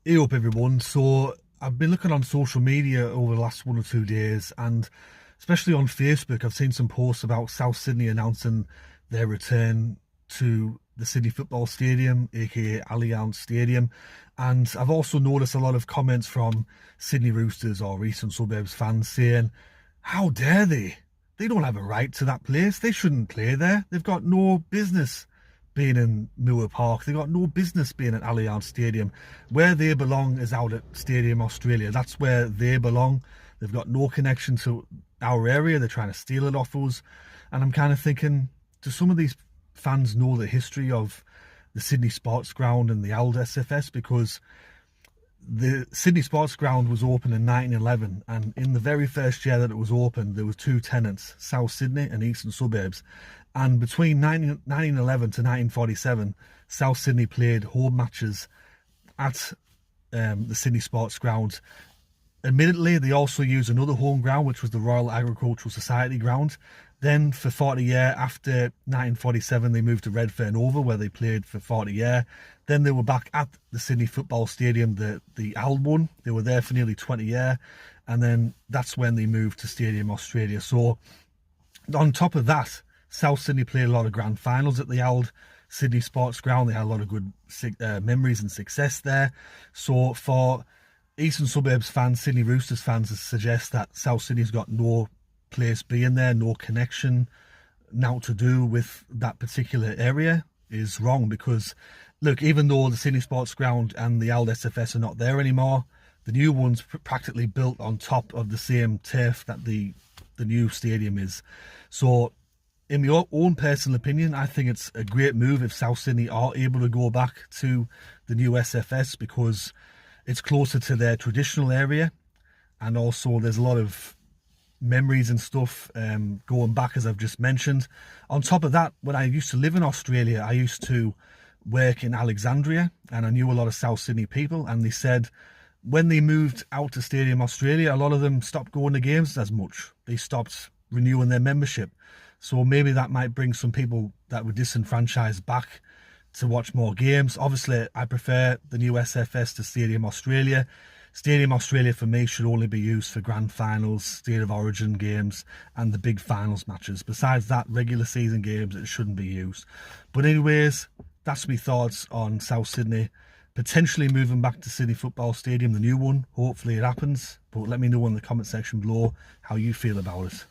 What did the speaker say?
Hey up everyone. So I've been looking on social media over the last 1 or 2 days, and especially on Facebook I've seen some posts about South Sydney announcing their return to the Sydney Football Stadium, aka Allianz Stadium. And I've also noticed a lot of comments from Sydney Roosters or Eastern Suburbs fans saying, how dare they? They don't have a right to that place. They shouldn't play there. They've got no business being in Moore Park. They've got no business being at Allianz Stadium. Where they belong is out at Stadium Australia. That's where they belong. They've got no connection to our area. They're trying to steal it off us. And I'm kind of thinking, do some of these fans know the history of the Sydney Sports Ground and the old SFS? Because the Sydney Sports Ground was opened in 1911, and in the very first year that it was opened, there was two tenants, South Sydney and Eastern Suburbs. And between 1911 to 1947, South Sydney played home matches at the Sydney Sports Ground. Admittedly, they also used another home ground, which was the Royal Agricultural Society ground. Then for 40 years, after 1947, they moved to Redfern Oval, where they played for 40 years. Then they were back at the Sydney Football Stadium, the old one. They were there for nearly 20 years. And then that's when they moved to Stadium Australia. So on top of that, South Sydney played a lot of grand finals at the old Sydney Sports Ground. They had a lot of good memories and success there. So for Eastern Suburbs fans, Sydney Roosters fans, to suggest that South Sydney's got no place being there, no connection now to do with that particular area is wrong. Because look, even though the Sydney Sports Ground and the old SFS are not there anymore, the new one's practically built on top of the same turf that the new stadium is. So in my own personal opinion, I think it's a great move if South Sydney are able to go back to the new SFS, because it's closer to their traditional area, and also there's a lot of memories and stuff going back, as I've just mentioned. On top of that, when I used to live in Australia, I used to work in Alexandria, and I knew a lot of South Sydney people, and they said when they moved out to Stadium Australia, a lot of them stopped going to games as much. They stopped renewing their membership. So maybe that might bring some people that were disenfranchised back to watch more games. Obviously, I prefer the new SFS to Stadium Australia. Stadium Australia for me should only be used for grand finals, state of origin games, and the big finals matches. Besides that, regular season games, it shouldn't be used. But anyways, that's my thoughts on South Sydney potentially moving back to Sydney Football Stadium, the new one. Hopefully it happens. But let me know in the comment section below how you feel about it.